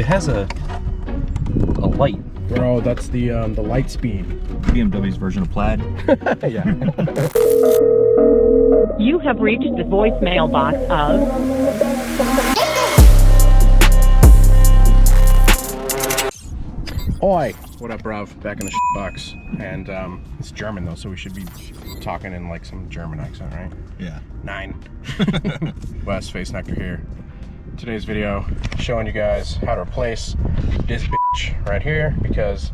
It has a light. Bro, that's the light speed. BMW's version of plaid. Yeah. You have reached the voicemail box of... Oi! What up, bruv? Back in the box. And it's German though, so we should be talking in like some German accent, right? Yeah. 9. Wes, Face Nectar here. Today's video showing you guys how to replace this bitch right here because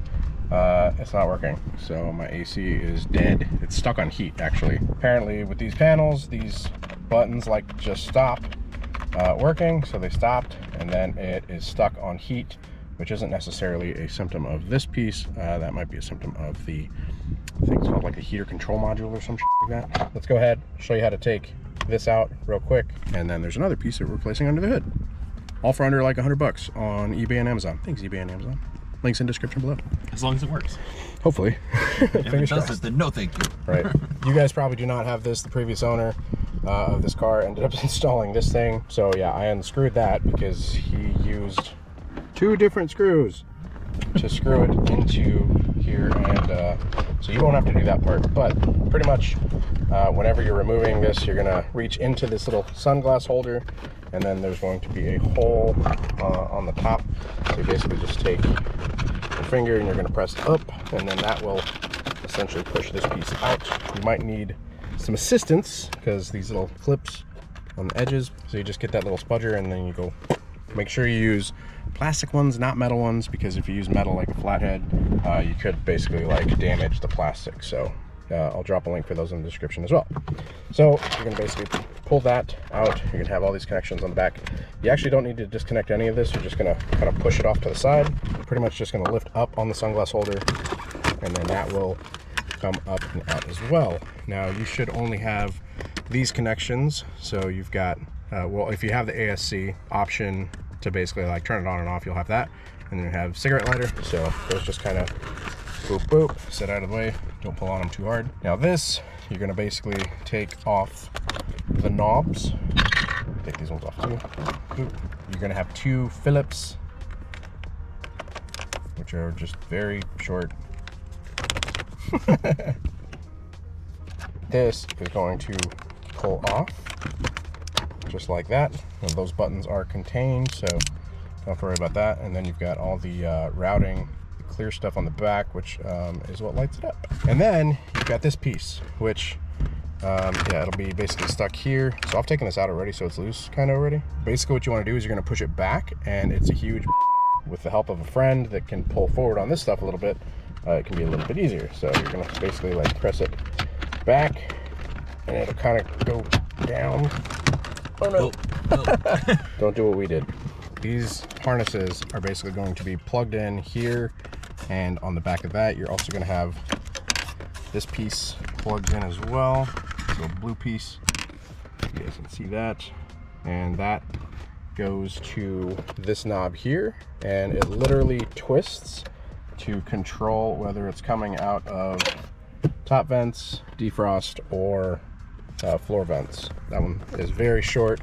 it's not working. So my AC is dead. It's stuck on heat actually. Apparently with these panels, these buttons like just stop working, so they stopped, and then it is stuck on heat, which isn't necessarily a symptom of this piece. That might be a symptom of the, I think it's called like a heater control module or some shit like that. Let's go ahead, show you how to take this out real quick. And then there's another piece that we're replacing under the hood. All for under like $100 on eBay and Amazon. Thanks eBay and Amazon. Links in description below. As long as it works. Hopefully. If it doesn't, then no thank you. Right. You guys probably do not have this. The previous owner of this car ended up installing this thing. So yeah, I unscrewed that because he used 2 different screws to screw it into here, and so you won't have to do that part. But pretty much whenever you're removing this, you're gonna reach into this little sunglass holder, and then there's going to be a hole on the top. So you basically just take your finger and you're gonna press up, and then that will essentially push this piece out. You might need some assistance because these little clips on the edges, so you just get that little spudger and then you go. Make sure you use plastic ones, not metal ones, because if you use metal like a flathead, you could basically like damage the plastic. So I'll drop a link for those in the description as well. So you're gonna basically pull that out. You're gonna have all these connections on the back. You actually don't need to disconnect any of this. You're just gonna kind of push it off to the side. You're pretty much just gonna lift up on the sunglass holder, and then that will come up and out as well. Now you should only have these connections. So you've got, well, if you have the ASC option to basically like turn it on and off, you'll have that, and then you have cigarette lighter. So those just kind of boop boop, sit out of the way, don't pull on them too hard. Now this, you're gonna basically take off the knobs. Take these ones off too. Boop. You're gonna have 2 Phillips, which are just very short. This is going to pull off just like that, and those buttons are contained, so don't have to worry about that. And then you've got all the routing, the clear stuff on the back, which is what lights it up. And then you've got this piece, which yeah, it'll be basically stuck here. So I've taken this out already, so it's loose kind of already. Basically what you want to do is you're going to push it back, and it's a huge with the help of a friend that can pull forward on this stuff a little bit. It can be a little bit easier. So you're going to basically like press it back, and it'll kind of go down. Oh no. Oh. Don't do what we did. These harnesses are basically going to be plugged in here, and on the back of that you're also going to have this piece plugged in as well. So a blue piece, you guys can see that, and that goes to this knob here, and it literally twists to control whether it's coming out of top vents, defrost, or floor vents. That one is very short.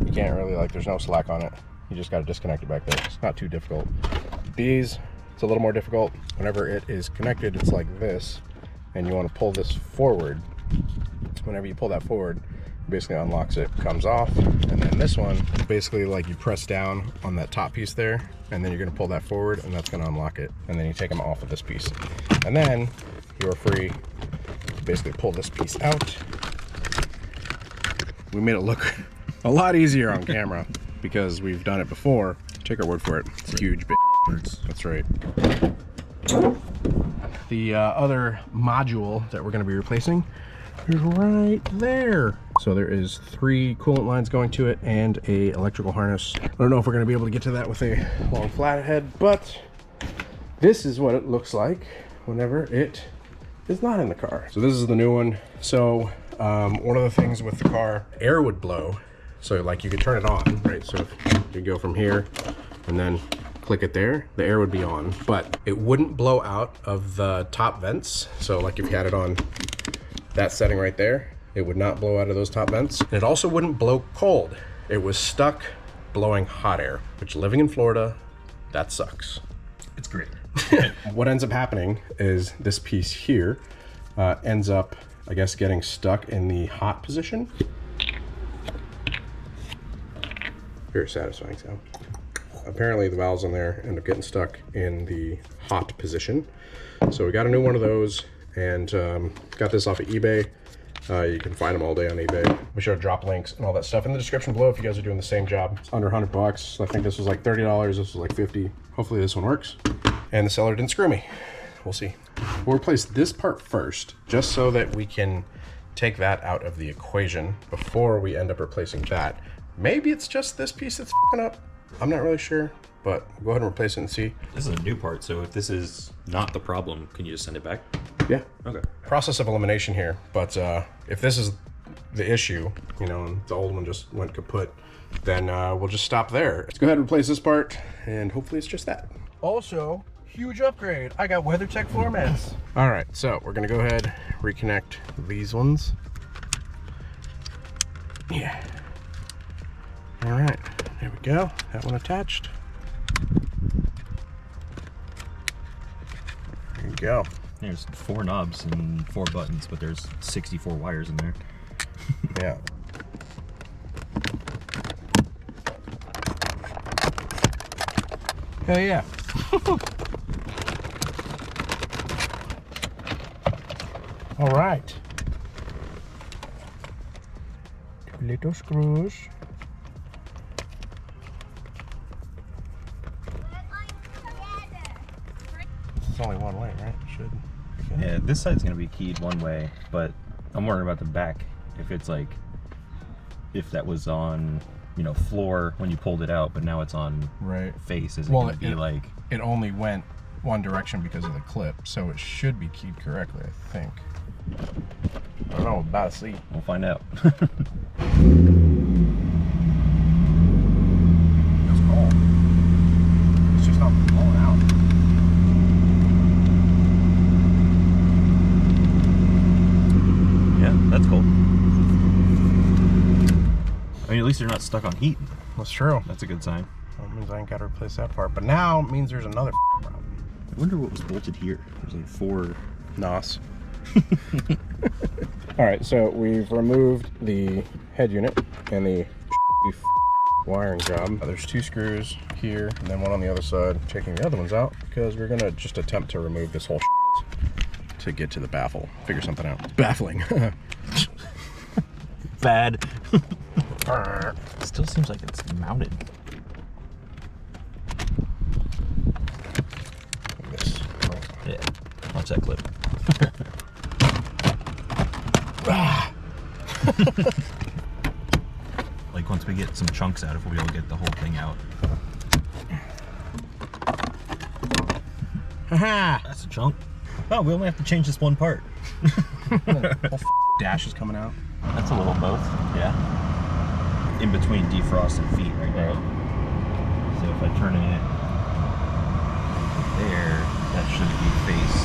You can't really, like, there's no slack on it. You just got to disconnect it back there. It's not too difficult. These, it's a little more difficult. Whenever it is connected, it's like this, and you want to pull this forward. Whenever you pull that forward, it basically unlocks it, comes off. And then this one, basically like you press down on that top piece there, and then you're going to pull that forward, and that's going to unlock it. And then you take them off of this piece, and then you're free to basically pull this piece out. We made it look a lot easier on camera because we've done it before. Take our word for it. It's a huge bitch. That's right. The other module that we're going to be replacing is right there. So there is 3 coolant lines going to it and a electrical harness. I don't know if we're going to be able to get to that with a long flathead, but this is what it looks like whenever it is not in the car. So this is the new one. So one of the things with the car, air would blow. So like you could turn it on, right? So if you go from here and then click it there, the air would be on, but it wouldn't blow out of the top vents. So like if you had it on that setting right there, it would not blow out of those top vents. And it also wouldn't blow cold. It was stuck blowing hot air, which living in Florida, that sucks. It's great. What ends up happening is this piece here ends up, I guess, getting stuck in the hot position. Very satisfying sound. Apparently the valves in there end up getting stuck in the hot position. So we got a new one of those, and got this off of eBay. You can find them all day on eBay. We should drop links and all that stuff in the description below if you guys are doing the same job. It's under $100. I think this was like $30. This was like $50. Hopefully this one works. And the seller didn't screw me. We'll see. We'll replace this part first, just so that we can take that out of the equation before we end up replacing that. Maybe it's just this piece that's f***ing up. I'm not really sure, but we'll go ahead and replace it and see. This is a new part, so if this is not the problem, can you just send it back? Yeah. Okay. Process of elimination here, but if this is the issue, you know, and the old one just went kaput, then we'll just stop there. Let's go ahead and replace this part, and hopefully it's just that. Also, huge upgrade. I got WeatherTech floor mats. All right, so we're gonna go ahead, reconnect these ones. Yeah. All right, there we go. That one attached. There you go. There's 4 knobs and 4 buttons, but there's 64 wires in there. Yeah. Hell yeah. All right. 2 little screws. It's only one way, right? Should. Yeah, this side's gonna be keyed one way, but I'm worried about the back. If it's like, if that was on, you know, floor when you pulled it out, but now it's on face, is it gonna be like? It only went one direction because of the clip, so it should be keyed correctly, I think. I don't know, about to see. We'll find out. It's cold. It's just not blowing out. Yeah, that's cool. I mean, at least they're not stuck on heat. That's true. That's a good sign. That means I ain't got to replace that part. But now it means there's another problem. I wonder what was bolted here. There's like 4 NOS. All right, so we've removed the head unit and the wiring job. There's 2 screws here and then one on the other side. Taking the other ones out because we're gonna just attempt to remove this whole to get to the baffle. Figure something out. It's baffling. Bad. Still seems like it's mounted. Like this. Yeah, watch that clip. Like once we get some chunks out, if we'll get the whole thing out. Haha! That's a chunk. Oh, we only have to change this one part. Whole dash is coming out. That's a little both. Yeah. In between defrost and feet right now. So if I turn it there, that should be face.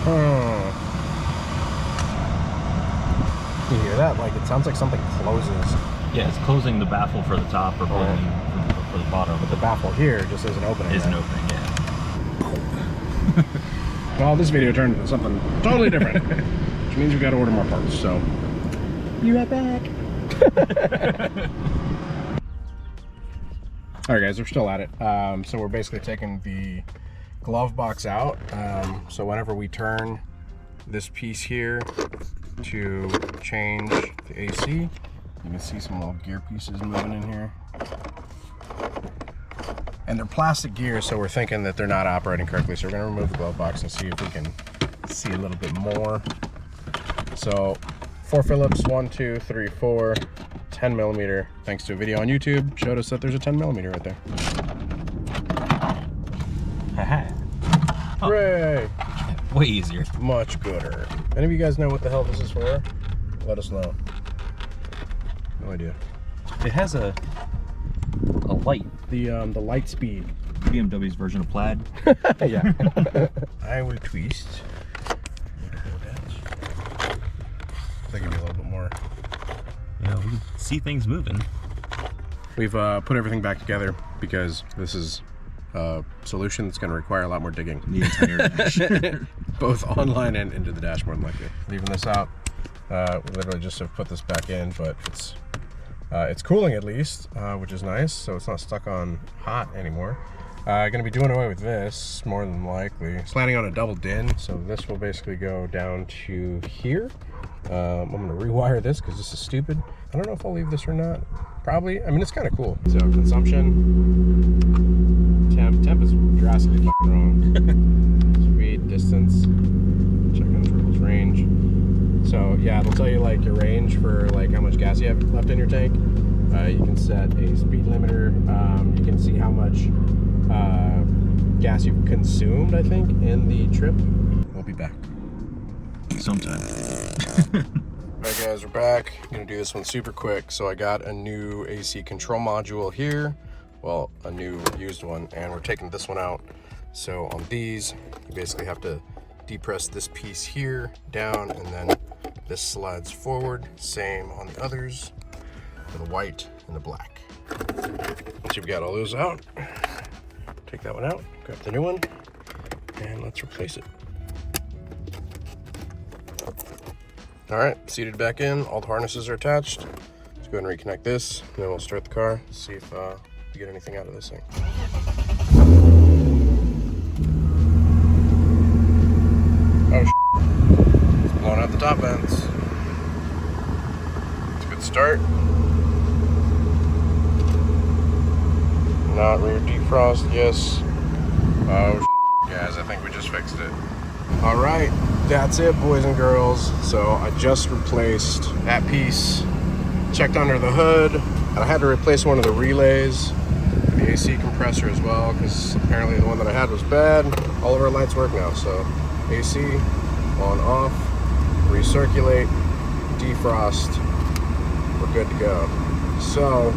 Oh. You hear that? Like it sounds like something closes. Yeah, it's closing the baffle for the top or opening for the bottom. But the baffle here just isn't opening. Isn't opening, yeah. Well, this video turned into something totally different. Which means we got to order more parts, so. Be right back. Alright guys, we're still at it. So we're basically taking the glove box out. So whenever we turn this piece here to change the AC, you can see some little gear pieces moving in here. And they're plastic gears, so we're thinking that they're not operating correctly. So we're gonna remove the glove box and see if we can see a little bit more. So 4 Phillips, 1, 2, 3, 4, 10 millimeter. Thanks to a video on YouTube, showed us that there's a 10 millimeter right there. Haha. Hooray! Way easier. Much gooder. Any of you guys know what the hell this is for? Let us know. No idea. It has a light. The light speed. BMW's version of plaid. Yeah. I will twist. That give me a little bit more. Yeah, we can see things moving. we've put everything back together because this is a solution that's going to require a lot more digging. The entire dash. Both online and into the dash, more than likely. Leaving this out, we literally just have put this back in, but it's cooling at least, which is nice, so it's not stuck on hot anymore. Gonna be doing away with this, more than likely. Planning on a double din, so this will basically go down to here. I'm gonna rewire this because this is stupid. I don't know if I'll leave this or not. Probably. I mean, it's kind of cool. So consumption, temp is drastically wrong. Speed, distance, check on the turbo's range. So yeah, it'll tell you like your range for like how much gas you have left in your tank. You can set a speed limiter. You can see how much gas you've consumed, I think, in the trip. We'll be back Sometime. Alright guys, we're back. I'm gonna do this one super quick. So I got a new AC control module here. Well, a new used one, and we're taking this one out. So on these, you basically have to depress this piece here down, and then this slides forward. Same on the others, for the white and the black. Once you've got all those out, take that one out, grab the new one, and let's replace it. All right, seated back in, all the harnesses are attached. Let's go ahead and reconnect this, and then we'll start the car, see if we get anything out of this thing. Oh, it's blowing out the top ends. It's a good start. Not rear defrost, yes. Oh, guys, I think we just fixed it. All right, that's it, boys and girls. So I just replaced that piece, checked under the hood, and I had to replace one of the relays, the AC compressor as well, because apparently the one that I had was bad. All of our lights work now, so AC, on, off, recirculate, defrost, we're good to go. So,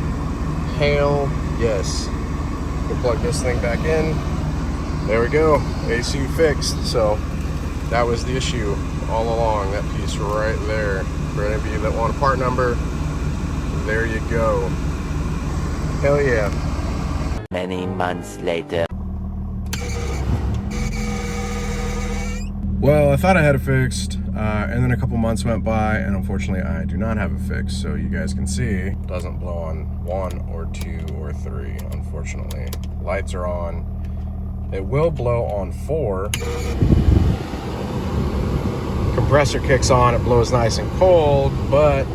hell yes. We'll plug this thing back in. There we go, AC fixed. So that was the issue all along, that piece right there. For any of you that want a part number, there you go. Hell yeah. Many months later. Well, I thought I had it fixed, and then a couple months went by, and unfortunately I do not have it fixed. So you guys can see, it doesn't blow on 1 or 2 or 3, unfortunately. Lights are on. It will blow on 4. Compressor kicks on, it blows nice and cold, but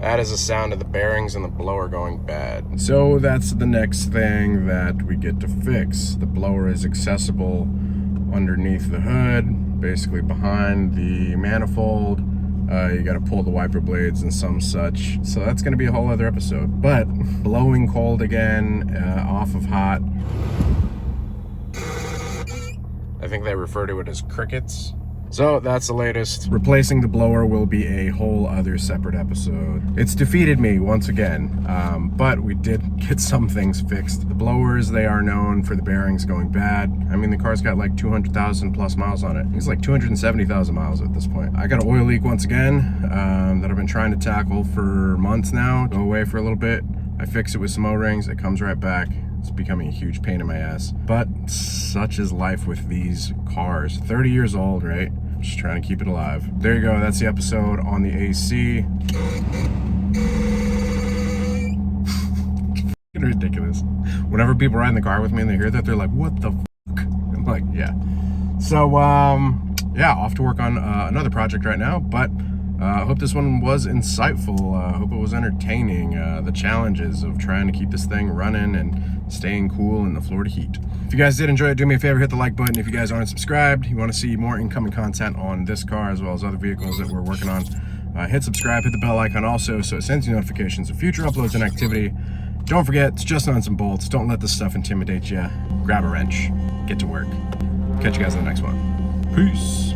that is the sound of the bearings and the blower going bad. So that's the next thing that we get to fix. The blower is accessible underneath the hood, basically behind the manifold. You got to pull the wiper blades and some such. So that's going to be a whole other episode. But blowing cold again, off of hot. I think they refer to it as crickets. So that's the latest. Replacing the blower will be a whole other separate episode. It's defeated me once again, but we did get some things fixed. The blowers, they are known for the bearings going bad. I mean, the car's got like 200,000 plus miles on it. It's like 270,000 miles at this point. I got an oil leak once again that I've been trying to tackle for months now. Go away for a little bit. I fix it with some O-rings. It comes right back. It's becoming a huge pain in my ass. But such is life with these cars. 30 years old, right? Just trying to keep it alive. There you go, that's the episode on the AC. Ridiculous. Whenever people ride in the car with me and they hear that, they're like, what the fuck? I'm like, yeah. So, yeah, off to work on another project right now, but I hope this one was insightful. I hope it was entertaining. The challenges of trying to keep this thing running and staying cool in the Florida heat. If you guys did enjoy it, do me a favor, hit the like button. If you guys aren't subscribed, you want to see more incoming content on this car as well as other vehicles that we're working on, hit subscribe, hit the bell icon also so it sends you notifications of future uploads and activity. Don't forget, it's just nuts and bolts. Don't let this stuff intimidate you. Grab a wrench, get to work. Catch you guys in the next one. Peace.